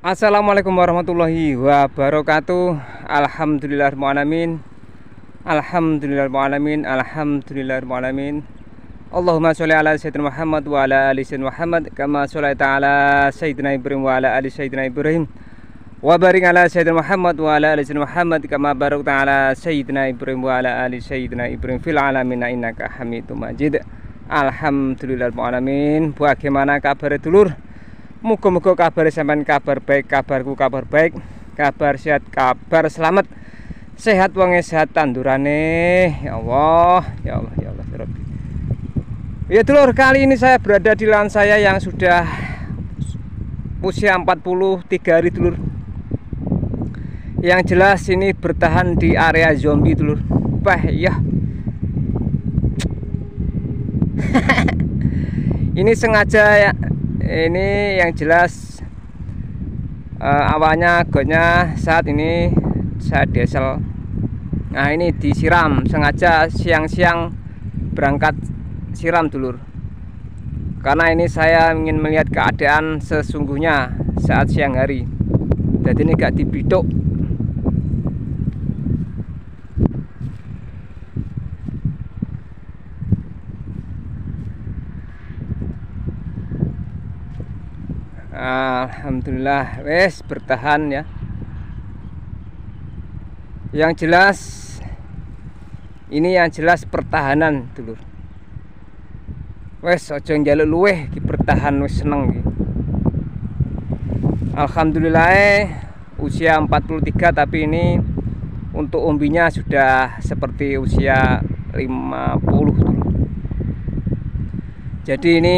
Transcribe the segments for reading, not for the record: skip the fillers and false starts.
Assalamualaikum warahmatullahi wabarakatuh. Alhamdulillahirrahmanirrahim. Alhamdulillahirrahmanirrahim. Alhamdulillahirrahmanirrahim. Allahumma sholli ala sayyidina Muhammad wa ala ali sayyidina Muhammad kama sholaita ala sayyidina Ibrahim wa ala ali sayyidina Ibrahim wa barik ala sayyidina Muhammad wa ala ali sayyidina Muhammad kama barakta ala sayyidina Ibrahim wa ala ali sayyidina Ibrahim fil alamin innaka Hamidum Majid. Alhamdulillahirrahmanirrahim. Bagaimana kabar dulur? Muga-muga kabar sampean kabar baik, kabarku kabar baik, kabar sehat, kabar selamat, sehat wonge sehat tandurane. Ya Allah, ya Allah, ya Allah, ya Rabbi. Ya dulur, kali ini saya berada di lahan saya yang sudah usia 43 hari dulur. Yang jelas ini bertahan di area zombie dulur. Wah, ya. Ini sengaja ya. Ini yang jelas awalnya gotnya saat ini saya diesel. Nah ini disiram, sengaja siang-siang berangkat siram dulur, karena ini saya ingin melihat keadaan sesungguhnya saat siang hari. Jadi ini gak dibiduk. Alhamdulillah wes bertahan ya. Yang jelas ini yang jelas pertahanan dulur. Wes ojo njaluk luweh ki bertahan wis seneng ki. Alhamdulillah usia 43 tapi ini untuk umbinya sudah seperti usia 50 dulur. Jadi ini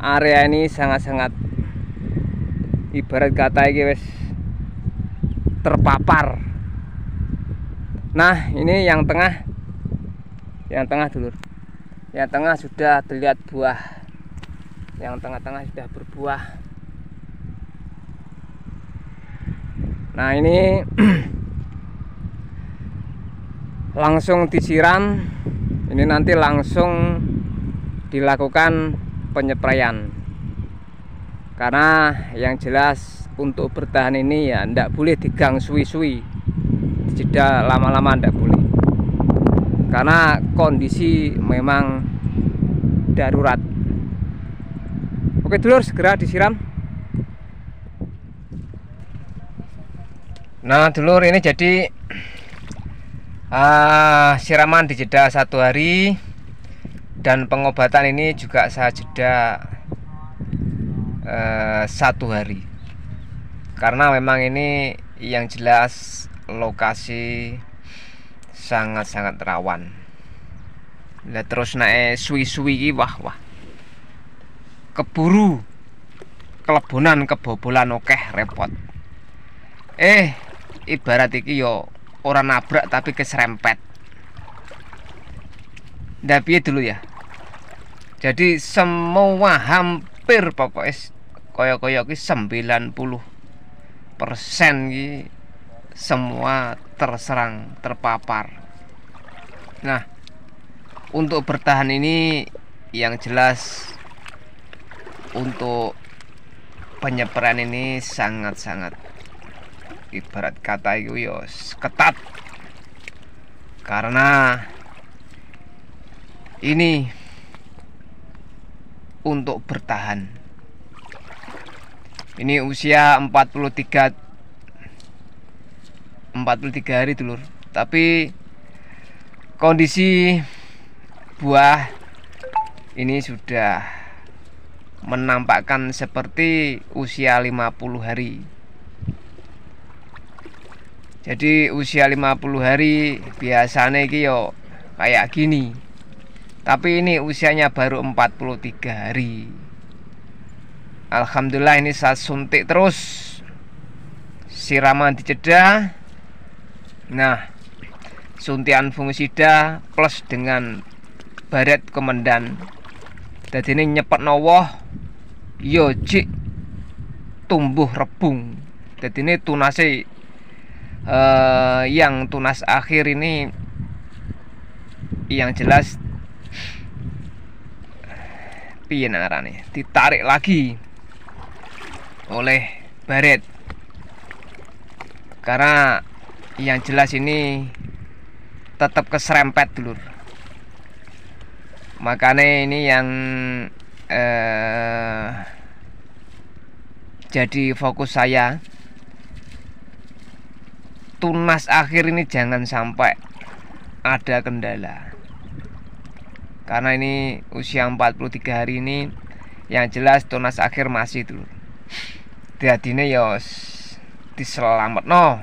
area ini sangat-sangat ibarat kata iki wis terpapar. Nah ini yang tengah dulur, yang tengah sudah terlihat buah, yang tengah-tengah sudah berbuah. Nah ini langsung disiram, ini nanti langsung dilakukan penyepraian, karena yang jelas untuk bertahan ini ya ndak boleh digang suwi-suwi, jeda lama-lama ndak boleh, karena kondisi memang darurat. Oke dulur, segera disiram. Nah dulur, ini jadi siraman dijeda 1 hari. Dan pengobatan ini juga saya jeda 1 hari, karena memang ini yang jelas lokasi sangat-sangat rawan. Lah terus naik suwi-suwi wah keburu kelebonan kebobolan okeh repot. Ibarat iki yo orang nabrak tapi keserempet. Ndak piye dulu ya. Jadi semua hampir pokoknya koyo-koyo ki 90% ki semua terserang, terpapar. Nah, untuk bertahan ini yang jelas untuk penyepraian ini sangat-sangat ibarat kata itu yo ketat, karena ini untuk bertahan. Ini usia 43 hari dulur, tapi kondisi buah ini sudah menampakkan seperti usia 50 hari. Jadi usia 50 hari biasanya iki yo kayak gini, tapi ini usianya baru 43 hari. Alhamdulillah ini saya suntik terus, siraman dijeda. Nah, suntian fungisida plus dengan baret komandan. Jadi ini nyepet nowoh yo jik tumbuh rebung. Jadi ini tunasnya yang tunas akhir ini yang jelas piye narane ditarik lagi oleh baret. Karena yang jelas ini tetap keserempet dulur. Makanya ini yang jadi fokus saya. Tunas akhir ini jangan sampai ada kendala. Karena ini usia 43 hari ini, yang jelas tunas akhir masih dulu. Dadine ya diselamat no.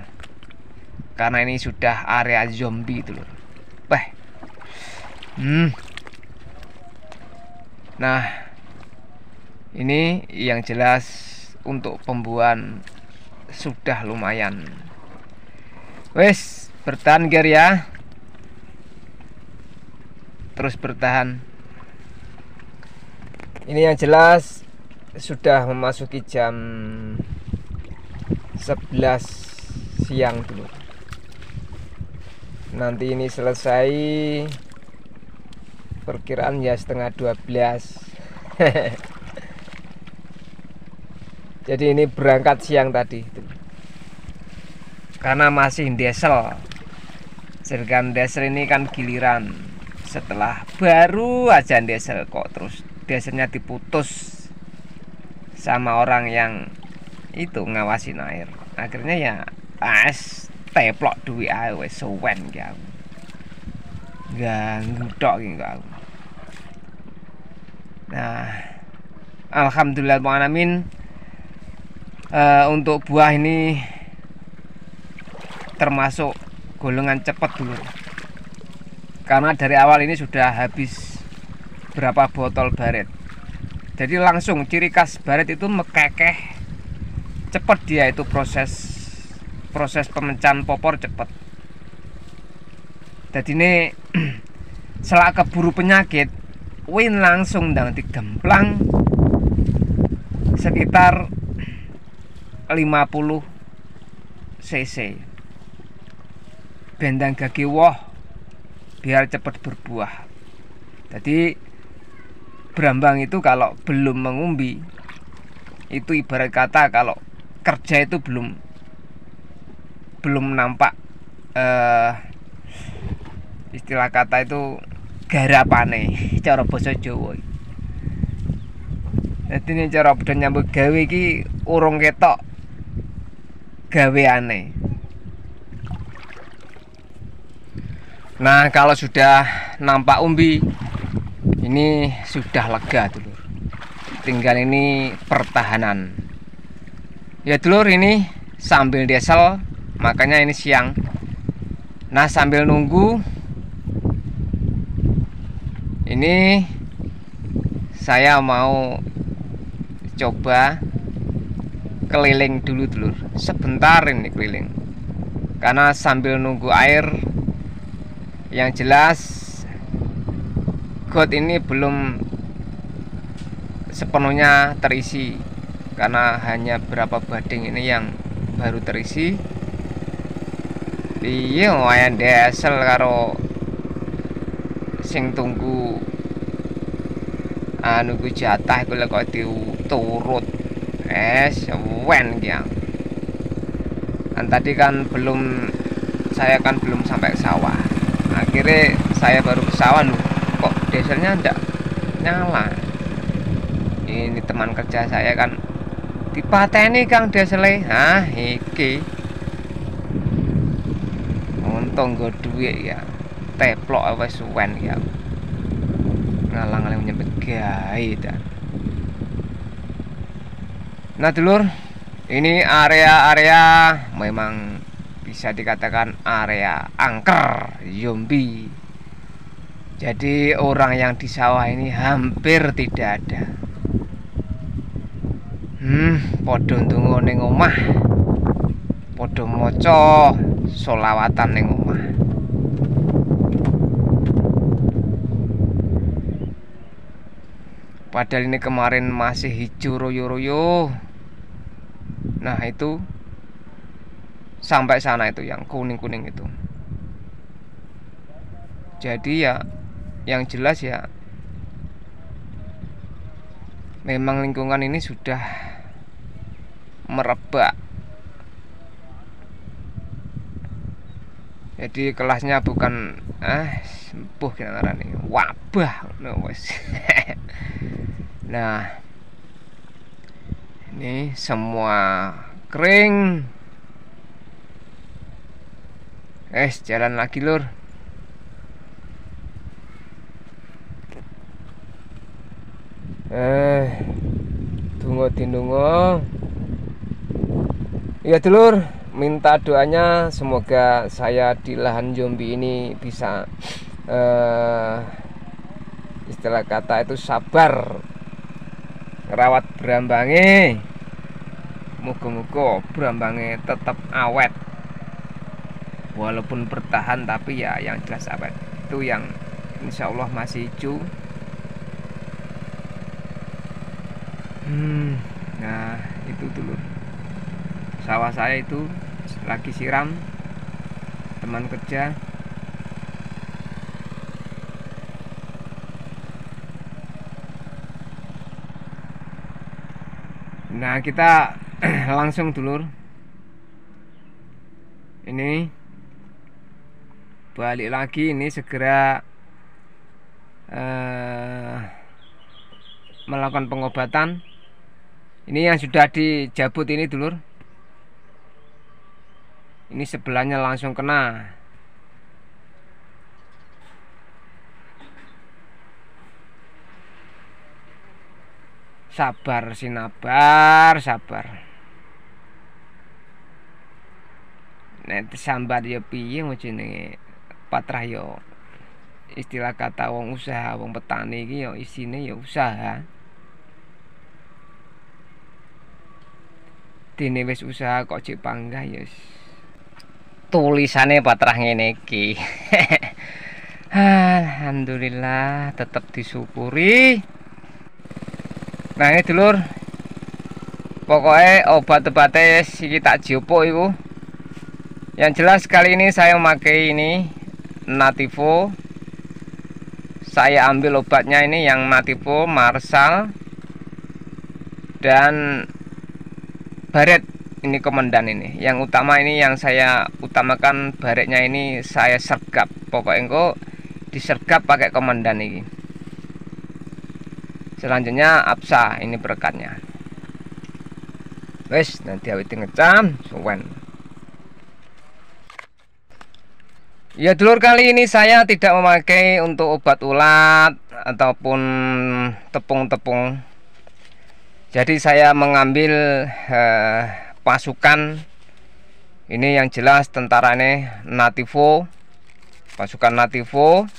Karena ini sudah area zombie dulu. Nah, ini yang jelas untuk pembuahan sudah lumayan. Wes, bertahan Ger ya. Terus bertahan. Ini yang jelas sudah memasuki jam 11 siang dulu. Nanti ini selesai perkiraan ya setengah 12. Jadi ini berangkat siang tadi karena masih diesel. Sedangkan diesel ini kan giliran setelah baru aja diesel kok terus dieselnya diputus sama orang yang itu ngawasin air. Akhirnya ya teplok duit ae wis suwen ki aku. Ganggu tok ki aku. Nah, alhamdulillah alamin. Untuk buah ini termasuk golongan cepat dulu. Karena dari awal ini sudah habis berapa botol baret. Jadi langsung ciri khas baret itu mekekeh, cepat dia itu proses pemecahan popor cepat. Jadi ini selak keburu penyakit, win langsung ndang digemplang sekitar 50 cc. Bendang gagi woh biar cepat berbuah. Jadi berambang itu kalau belum mengumbi itu ibarat kata kalau kerja itu belum nampak istilah kata itu garapane cara basa Jawa. Jadi ini cara udah nyambut gawe iki urung ketok gaweane. Nah, kalau sudah nampak umbi ini sudah lega dulur. Tinggal ini pertahanan. Ya dulur, ini sambil diesel, makanya ini siang. Nah, sambil nunggu ini saya mau coba keliling dulu dulur. Sebentar ini keliling. Karena sambil nunggu air, yang jelas got ini belum sepenuhnya terisi. Karena hanya berapa bading ini yang baru terisi. Iya, lumayan diesel karo sing tunggu nunggu jatah iku lek kok diturut wen yang tadi kan saya kan belum sampai ke sawah. Akhirnya saya baru ke sawah loh, kok dieselnya enggak nyala. Ini teman kerja saya kan dipateni Kang dieselnya. Hah, iki untung gue duit ya, teplok wis suwen ya, ngalang-alang nyempet gawe dah. Nah dulur, ini area-area memang bisa dikatakan area angker zombie. Jadi orang yang di sawah ini hampir tidak ada. Podo ndonga ning omah, podo maca solawatan ning omah. Padahal ini kemarin masih hijau royo-royo. Nah itu sampai sana itu yang kuning-kuning itu. Jadi ya yang jelas ya memang lingkungan ini sudah merebak. Jadi kelasnya bukan sembuh kita ngarani wabah no wes. Nah, ini semua kering. Jalan lagi lur. Tunggu dinungo. Ya dulur, minta doanya semoga saya di lahan zombie ini bisa istilah kata itu sabar ngerawat berambange. Muga-muga berambange tetap awet. Walaupun bertahan tapi ya yang jelas awet. Itu yang insya Allah masih hijau. Nah itu dulu sawah saya itu lagi siram teman kerja. Nah kita langsung dulur, ini balik lagi, ini segera melakukan pengobatan. Ini yang sudah dijabut ini dulur, ini sebelahnya langsung kena. Sabar sinabar, sabar. Nek sambat ya piye jenenge patrah yo. Istilah kata wong usaha, wong petani iki yo isine yo usaha. Dene wis usaha kok cek panggah ya. Tulisane patrah ngene iki. Alhamdulillah tetap disyukuri. Nah ini dulur, pokoknya obat-obatnya iki tak jopo iku. Yang jelas kali ini saya memakai ini Nativo. Saya ambil obatnya ini yang Nativo, Marsal, dan baret. Ini komandan ini. Yang utama ini yang saya utamakan baretnya ini saya sergap. Pokoknya kok disergap pakai komandan ini. Selanjutnya Absa, ini perekatnya. Wes nanti awiti ngecam suwen. Ya dulur, kali ini saya tidak memakai untuk obat ulat ataupun tepung-tepung. Jadi saya mengambil pasukan ini yang jelas tentara ini Nativo, pasukan Nativo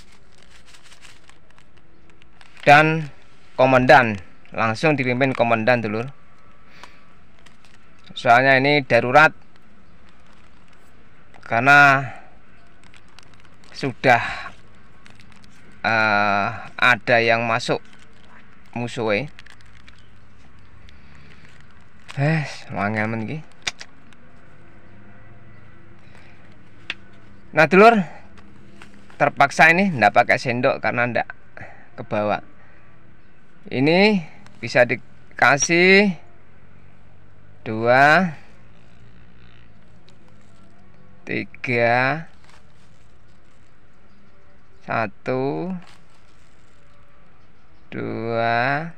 dan komandan, langsung dipimpin komandan dulur. Soalnya ini darurat karena sudah ada yang masuk musuhnya. Wangel men iki. Nah dulur, terpaksa ini ndak pakai sendok karena ndak kebawa. Ini bisa dikasih 2 3 1 2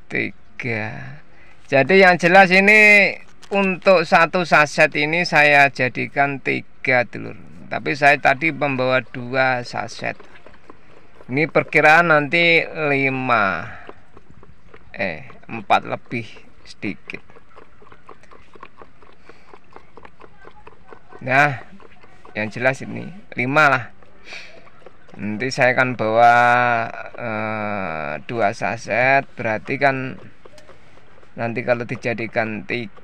3. Jadi yang jelas ini untuk 1 saset ini saya jadikan 3 dulur. Tapi saya tadi membawa 2 saset. Ini perkiraan nanti 4 lebih sedikit. Nah, yang jelas ini 5 lah. Nanti saya akan bawa 2 saset, berarti kan nanti kalau dijadikan 3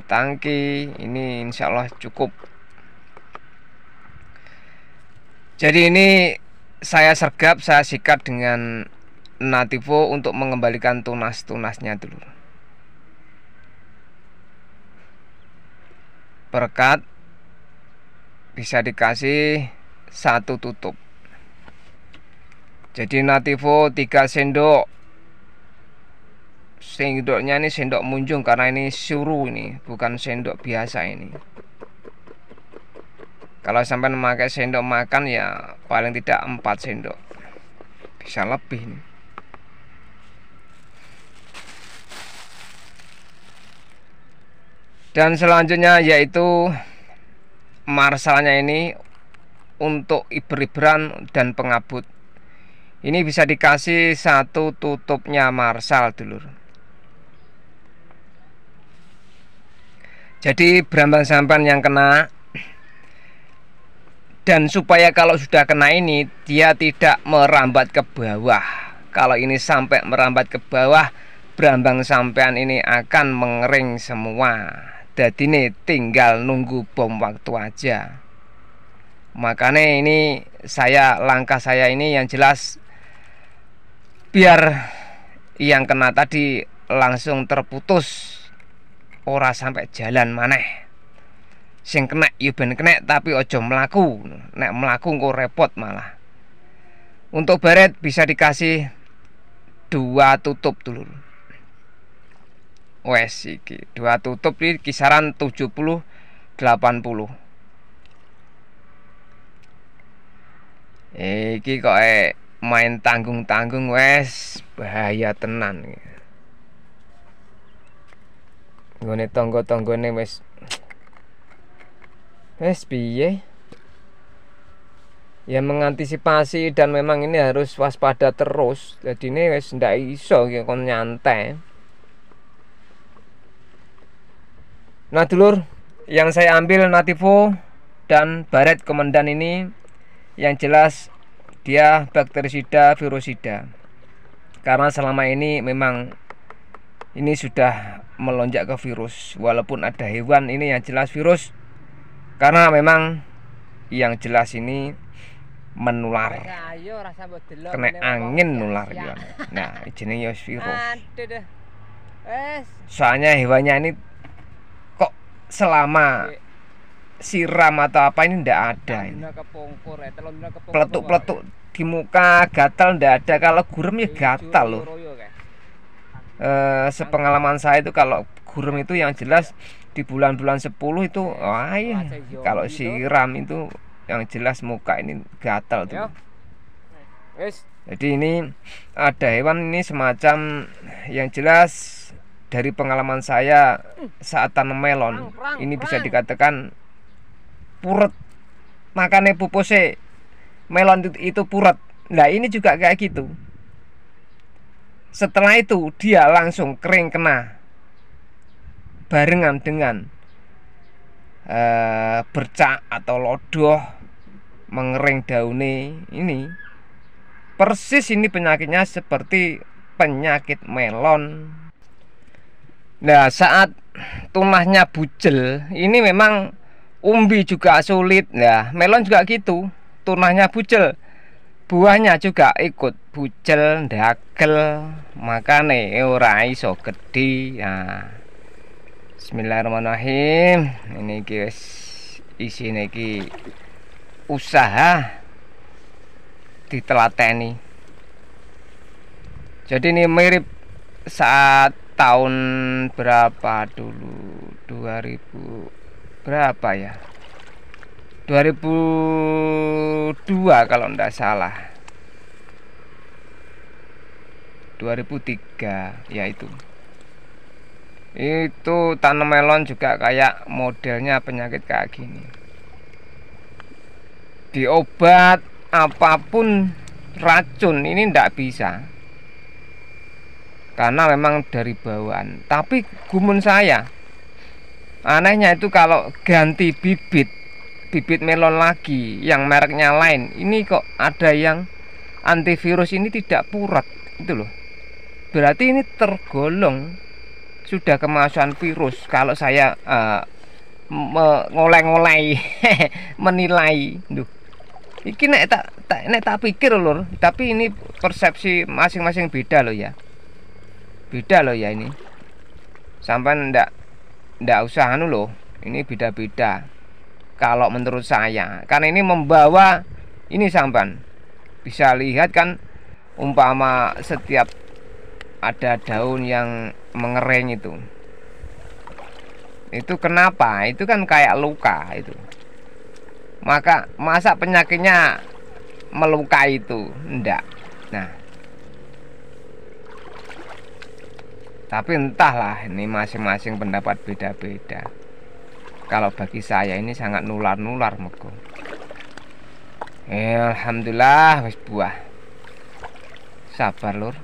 tangki ini insya Allah cukup. Jadi ini saya sergap, saya sikat dengan Nativo untuk mengembalikan tunas-tunasnya dulu. Perekat bisa dikasih 1 tutup. Jadi Nativo 3 sendok Sendoknya ini sendok munjung karena ini suru, ini bukan sendok biasa ini. Kalau sampai memakai sendok makan ya paling tidak 4 sendok, bisa lebih nih. Dan selanjutnya yaitu marsalnya ini untuk iber-iberan dan pengabut. Ini bisa dikasih 1 tutupnya marsal dulur. Jadi berambang sampan yang kena, dan supaya kalau sudah kena ini dia tidak merambat ke bawah. Kalau ini sampai merambat ke bawah, berambang sampean ini akan mengering semua. Jadi ini tinggal nunggu bom waktu aja. Makanya ini langkah saya ini yang jelas biar yang kena tadi langsung terputus, ora sampai jalan maneh. Sing kena ya ben kena tapi ojo melaku. Nek melaku engko repot malah. Untuk baret bisa dikasih 2 tutup dulu. Wes iki 2 tutup di kisaran 70-80. Iki kok main tanggung-tanggung, wes bahaya tenan. Nggone tangga-tanggane wes piye? Ya mengantisipasi, dan memang ini harus waspada terus. Jadi ini wes ndak iso kon nyantai. Nah dulur, yang saya ambil Nativo dan baret komandan ini yang jelas dia bakterisida virusida, karena selama ini memang ini sudah melonjak ke virus. Walaupun ada hewan, ini yang jelas virus, karena memang yang jelas ini menular, kena angin nular ya. Nah jenenge virus. Soalnya hewannya ini kok selama siram atau apa ini ndak ada ini. Peletuk-peletuk di muka gatal ndak ada. Kalau gurem ya gatal loh. Sepengalaman saya itu kalau gurem itu yang jelas di bulan-bulan 10 itu ya, kalau siram itu yang jelas muka ini gatal tuh. Jadi ini ada hewan ini semacam yang jelas dari pengalaman saya saat tanam melon ini bisa dikatakan puret, makanya pupusnya melon itu puret. Nah ini juga kayak gitu. Setelah itu dia langsung kering kena barengan dengan bercak atau lodoh, mengering daunnya. Ini persis ini penyakitnya seperti penyakit melon. Nah saat tunahnya bujel ini memang umbi juga sulit. Nah melon juga gitu, tunahnya bujel, buahnya juga ikut bujel, ndagel, makane ora iso gedhi. Nah bismillahirrahmanirrahim. Ini guys isine iki usaha ditelateni. Jadi ini mirip saat tahun berapa dulu, 2000 berapa ya, 2002 kalau enggak salah, 2003 ya. Itu tanam melon juga kayak modelnya penyakit kayak gini. Diobat apapun racun ini ndak bisa, karena memang dari bawaan. Tapi gumun saya anehnya itu kalau ganti bibit melon lagi yang mereknya lain, ini kok ada yang antivirus ini tidak purat itu loh. Berarti ini tergolong sudah kemasukan virus. Kalau saya ngoleh-ngoleh menilai, duh, iki nek tak pikir lur, tapi ini persepsi masing-masing beda loh ya. Beda loh ya ini. Sampai ndak usah anu loh. Ini beda-beda. Kalau menurut saya, karena ini membawa ini sampan bisa lihat kan, umpama setiap ada daun yang mengering itu kenapa? Itu kan kayak luka itu. Masa penyakitnya melukai itu? Enggak. Nah, tapi entahlah, ini masing-masing pendapat beda-beda. Kalau bagi saya ini sangat nular-nular mego. Alhamdulillah wis buah. Sabar lur.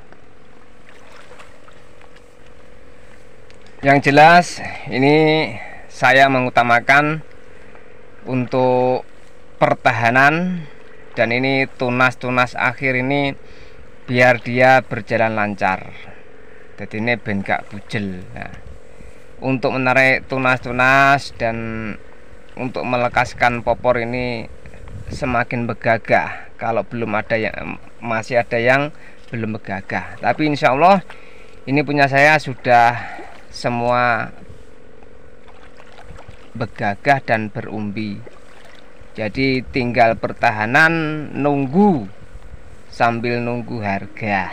Yang jelas ini saya mengutamakan untuk pertahanan, dan ini tunas-tunas akhir ini biar dia berjalan lancar. Jadi ini ben gak bujel. Nah, untuk menarik tunas-tunas dan untuk melekaskan popor ini semakin begagah. Kalau belum ada yang masih ada yang belum begagah, tapi insya Allah ini punya saya sudah semua begagah dan berumbi. Jadi tinggal pertahanan, nunggu sambil nunggu harga.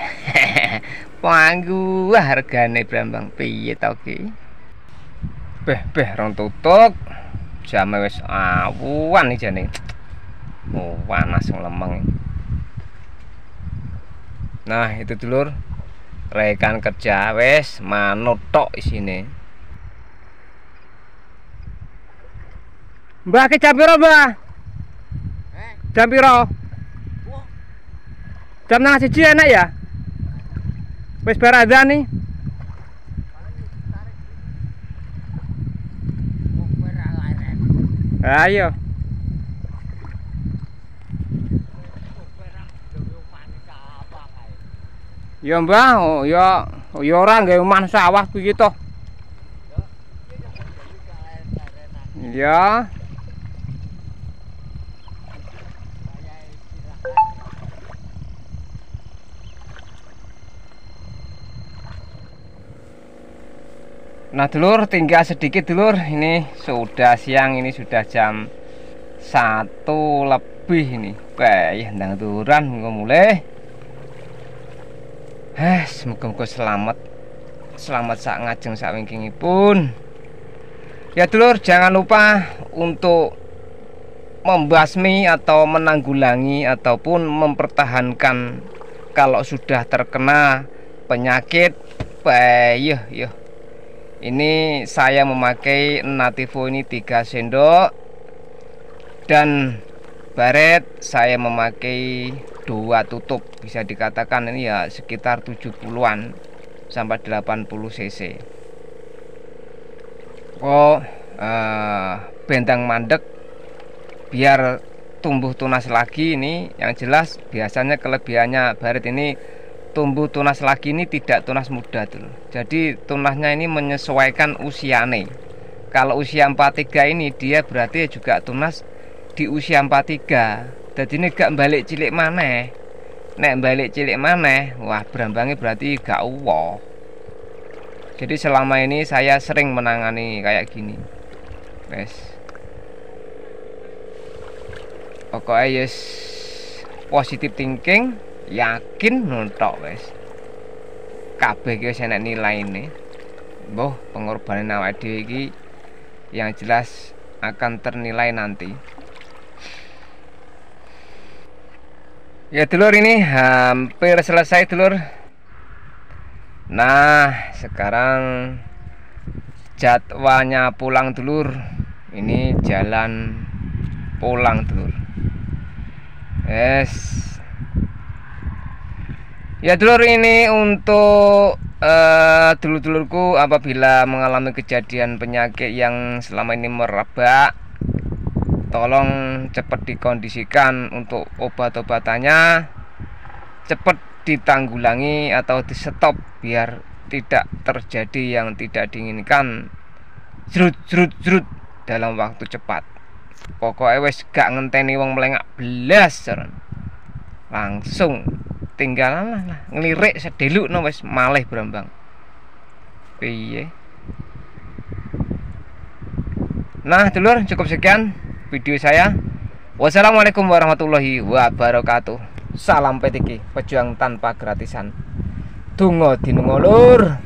Panggu hargane Brambang piye to ki? Beh rong tutuk. Jam wis awan iki jane. Oh, panas lemeng. Nah, itu dulur. Rekan kerja wis manut tok isine. Mbah ke jam piro, Mbah? Jam piro? Jam 1 enak ya? Wis bar adzan nih. Ayo. Ya Mbah, ya ora nggawe omah sawah kuwi to. Ya. Nah dulur, tinggal sedikit dulur. Ini sudah siang, ini sudah jam 1 lebih ini. Kayak ndang turan mulai. Semoga selamat sak ngajeng sak wingkingipun. Ya dulur, jangan lupa untuk membasmi atau menanggulangi ataupun mempertahankan kalau sudah terkena penyakit. Ini saya memakai Nativo ini 3 sendok, dan baret saya memakai 2 tutup. Bisa dikatakan ini ya sekitar 70-an sampai 80 cc. Bentang mandek biar tumbuh tunas lagi. Ini yang jelas biasanya kelebihannya baret ini tumbuh tunas lagi ini tidak tunas muda tuh. Jadi tunasnya ini menyesuaikan usiane. Kalau usia 43 ini dia berarti juga tunas di usia 43. Jadi ini gak balik cilik maneh. Nek balik cilik maneh, wah berambangnya berarti gak uwoh. Jadi selama ini saya sering menangani kayak gini. Wes. Pokoknya yes, positive thinking, yakin nontok wes. Kabeh iki wis enek nilaine. Mbah, pengorbanan awake dhewe iki yang jelas akan ternilai nanti. Ya dulur, ini hampir selesai dulur. Nah, sekarang jadwalnya pulang dulur. Ini jalan pulang dulur. Yes. Ya dulur, ini untuk dulur-dulurku apabila mengalami kejadian penyakit yang selama ini merebak, tolong cepat dikondisikan untuk obat-obatannya, cepat ditanggulangi atau di-stop biar tidak terjadi yang tidak diinginkan. Zrut dalam waktu cepat. Pokoknya wes gak ngenteni wong melengak belas, langsung tinggalan lah ngelirik sedeluk no wes malih Brambang. Piye? Nah dulur, cukup sekian video saya. Wassalamualaikum warahmatullahi wabarakatuh. Salam PTK, pejuang tanpa gratisan. Donga dinunga lur.